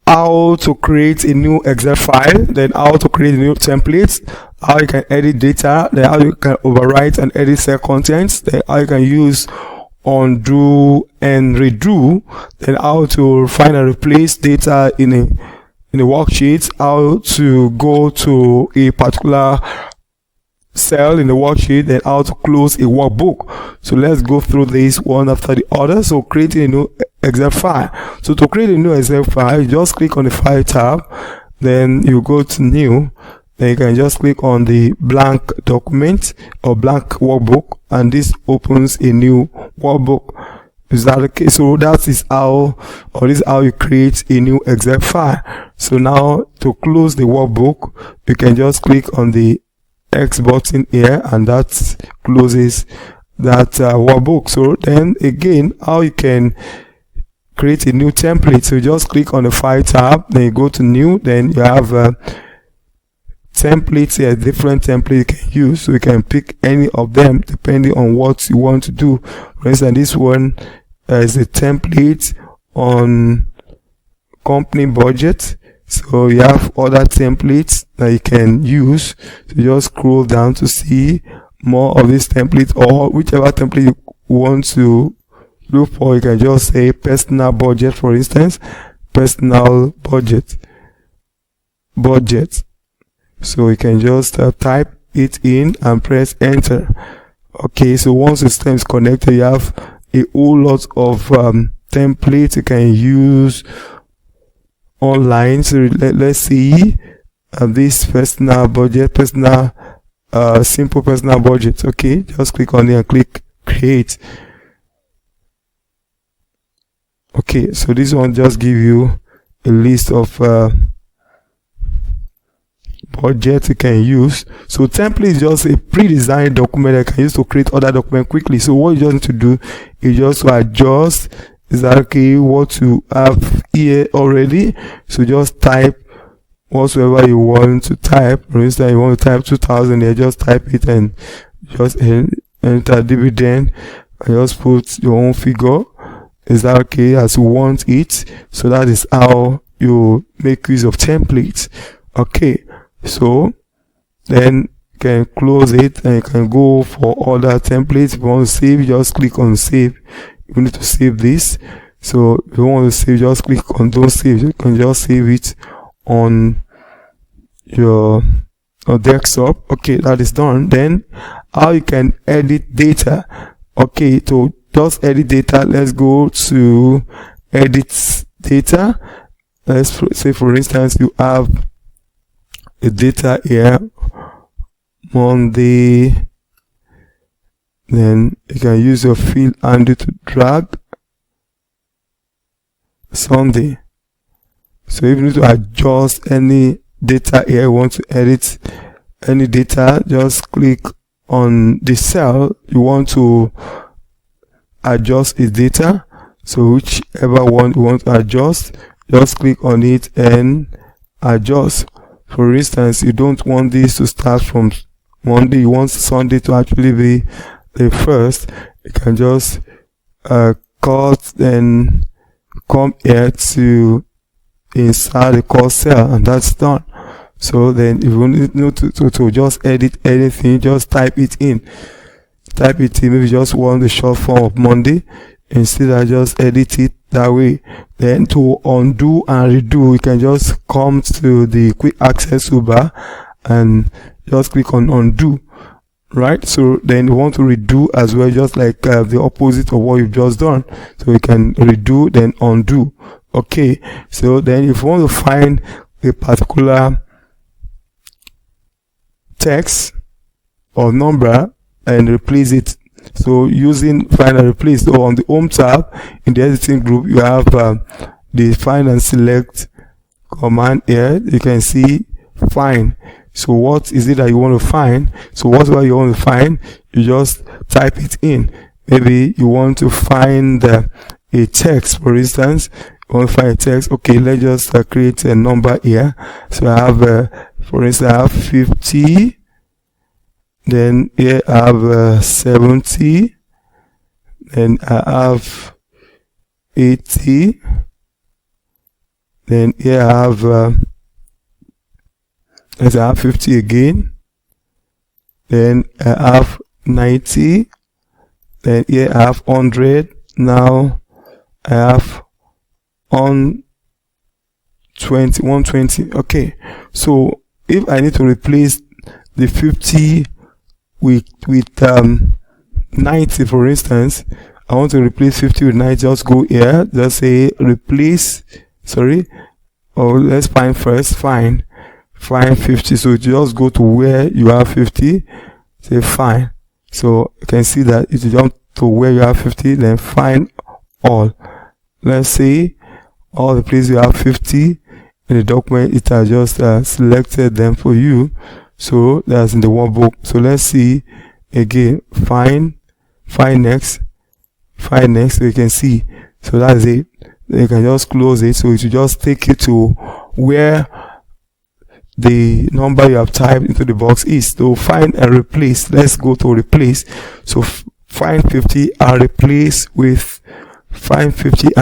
how to create a new Excel file, then how to create a new template, how you can edit data, then how you can overwrite and edit cell contents, then how you can use undo and redo, then how to find and replace data in a worksheet, how to go to a particular cell in the worksheet, and how to close a workbook. So let's go through this one after the other. So creating a new Excel file. So to create a new Excel file, you just click on the file tab, then you go to new, then you can just click on the blank document or blank workbook, and this opens a new workbook. Is that okay? So that is how, or this is how you create a new Excel file. So now to close the workbook, you can just click on the X button here, and that closes that workbook. So then again, how you can create a new template. So you just click on the file tab, then you go to new, then you have templates here, different templates you can use. So you can pick any of them depending on what you want to do. For instance, this one is a template on company budget. So you have other templates that you can use. So you just scroll down to see more of this template, or whichever template you want to look for. You can just say personal budget, for instance, personal budget. So you can just type it in and press enter. Okay, so once the system is connected, you have a whole lot of templates you can use online. So let's see this personal budget, simple personal budget. Okay, just click on it and click create. Okay, so this one just give you a list of budget you can use. So template is just a pre-designed document that you can use to create other document quickly. So what you just need to do is just to adjust exactly what you have here already. So just type whatsoever you want to type. For instance, you want to type 2000 here, just type it and just enter dividend and just put your own figure exactly as you want it. So that is how you make use of templates. Okay, so then you can close it and you can go for other templates. If you want to save, just click on save. You need to save this. So if you want to save, just click on don't save. You can just save it on your desktop. Okay, that is done. Then how you can edit data. Okay, to just edit data, let's go to edit data. Let's say, for instance, you have a data here Monday, then you can use your field handle to drag Sunday. So if you need to adjust any data here, you want to edit any data, just click on the cell you want to adjust its data. So whichever one you want to adjust, just click on it and adjust. For instance, you don't want this to start from Monday, you want Sunday to actually be the first. You can just cut and come here to insert the cut cell, and that's done. So then if you need to just edit anything, just type it in. Maybe you just want the short form of Monday, instead I just edit it that way. Then to undo and redo, you can just come to the quick access toolbar and just click on undo, right? So then you want to redo as well, just like the opposite of what you've just done. So you can redo then undo. Okay, so then if you want to find a particular text or number and replace it, so using find and replace, so on the home tab in the editing group, you have the find and select command here. You can see find. So what is it that you want to find? So whatever you want to find, you just type it in. Maybe you want to find a text, for instance. You want to find a text. Okay, let's just create a number here. So I have for instance, I have 50. Then here I have 70. Then I have 80. Then here I have let's say I have 50 again. Then I have 90. Then here I have 100. Now I have 120. Okay, so if I need to replace the 50 with 90, for instance, I want to replace 50 with 90. Just go here, just say replace, or let's find 50. So just go to where you have 50, say find. So you can see that if you jump to where you have 50, then find all. Let's say all the places you have 50 in the document, it has just selected them for you. So that's in the workbook. So let's see again, find next, so you can see. So that's it. You can just close it. So it will just take you to where the number you have typed into the box is. So find and replace. Let's go to replace. So find 50 and replace with 60,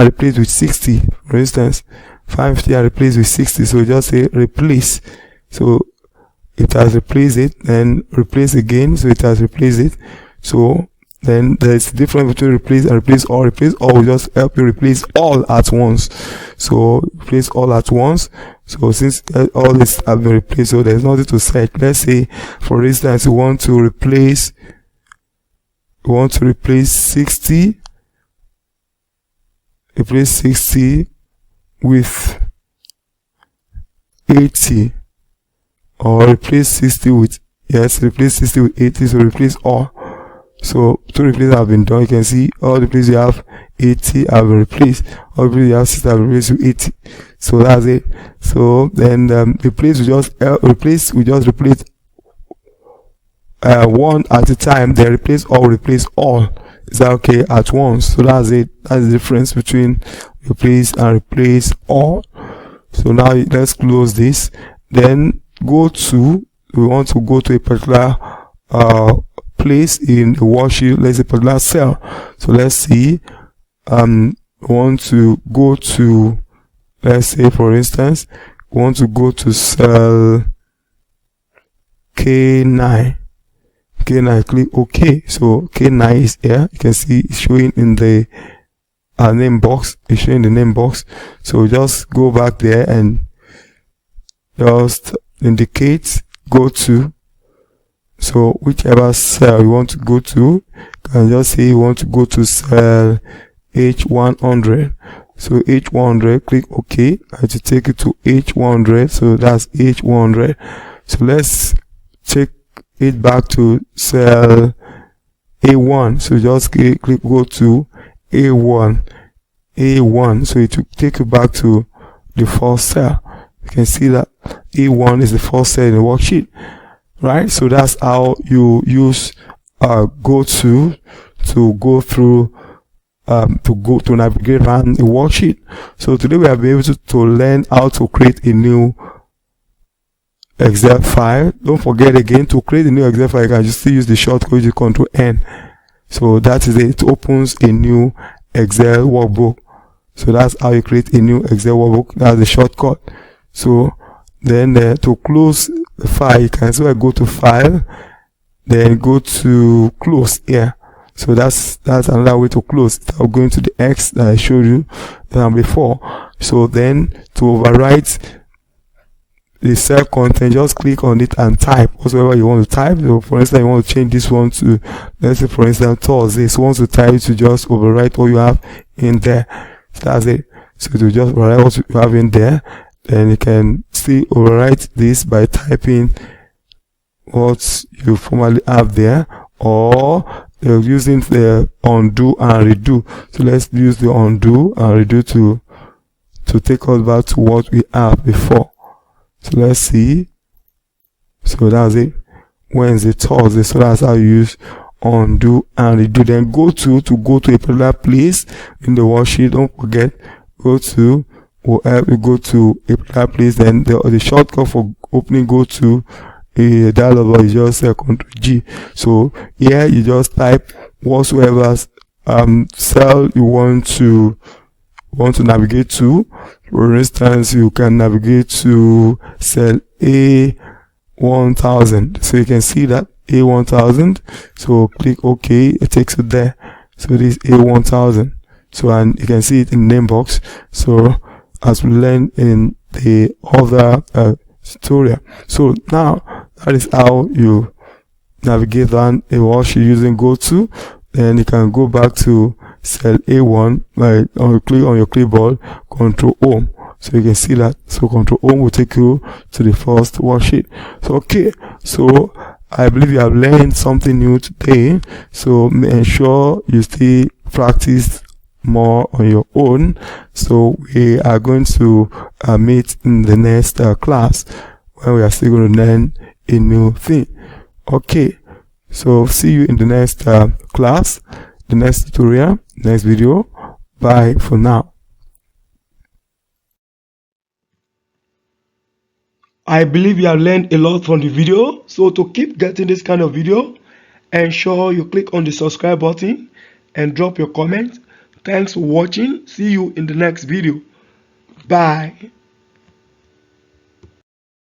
for instance. Find 50 and replace with 60. So just say replace. So it has replaced it. Then replace again. So it has replaced it. So then there's a difference between replace and replace all. Replace all will just help you replace all at once. So replace all at once. So since all this have been replaced, so there's nothing to search. Let's say, for instance, you want to replace 60. Replace 60 with 80, or replace 60 with replace 60 with 80. So replace all. So two replaces have been done. You can see all the places you have 80 have been replaced. All the places you have 60 have been replaced with 80. So that's it. So then the place we just replace one at a time. Then replace all. Is that okay? At once. So that's it. That's the difference between replace and replace all. So now let's close this. Then we want to go to a particular place in the worksheet. Let's say particular cell. So let's see. We want to go to, let's say for instance, we want to go to cell K9. Click OK. So K9 is here. You can see it's showing in the name box. It's showing the name box. So just go back there and just indicate, go to. So whichever cell you want to go to, you can just say you want to go to cell H100. So H100, click OK, and to take it to H100. So that's H100. So let's take it back to cell A1. So just click go to A1. So it will take you back to the first cell. You can see that A1 is the first cell in the worksheet, right? So that's how you use go to go through to navigate around the worksheet. So today we have been able to learn how to create a new Excel file. Don't forget again, to create a new Excel file, you can just still use the shortcut, which is Ctrl N. So that is it. It opens a new Excel workbook. So that's how you create a new Excel workbook. That's the shortcut. So then to close the file, you can go to File, then go to Close here. So that's another way to close. I'm going to the X that I showed you before. So then to overwrite the cell content, just click on it and type whatever you want to type. So for instance, you want to change this one to, let's say for instance, Thursday. So once you type, to just overwrite what you have in there. So that's it. So to just overwrite what you have in there, then you can still overwrite this by typing what you formerly have there, or using the undo and redo. So let's use the undo and redo to take us back to what we have before. So let's see. So that's it. Wednesday, Thursday. So that's how you use undo and redo. Then go to go to a particular place in the worksheet. Don't forget, go to will help you go to a particular place. Then the shortcut for opening go to a dialog box is just Ctrl G. So here you just type whatsoever cell you want to navigate to. For instance, you can navigate to cell A1000. So you can see that A1000. So click OK. It takes you there. So this A1000. So, and you can see it in the name box. So as we learned in the other tutorial. So now that is how you navigate on a worksheet using go to. Then you can go back to cell A1 by click on your clipboard, Control Home. So you can see that. So Control Home will take you to the first worksheet. So okay, so I believe you have learned something new today. So ensure you still practice more on your own. So we are going to meet in the next class when we are still going to learn a new thing. Okay, so see you in the next class, the next tutorial, next video. Bye for now. I believe you have learned a lot from the video. So to keep getting this kind of video, ensure you click on the subscribe button and drop your comment. Thanks for watching. See you in the next video. Bye.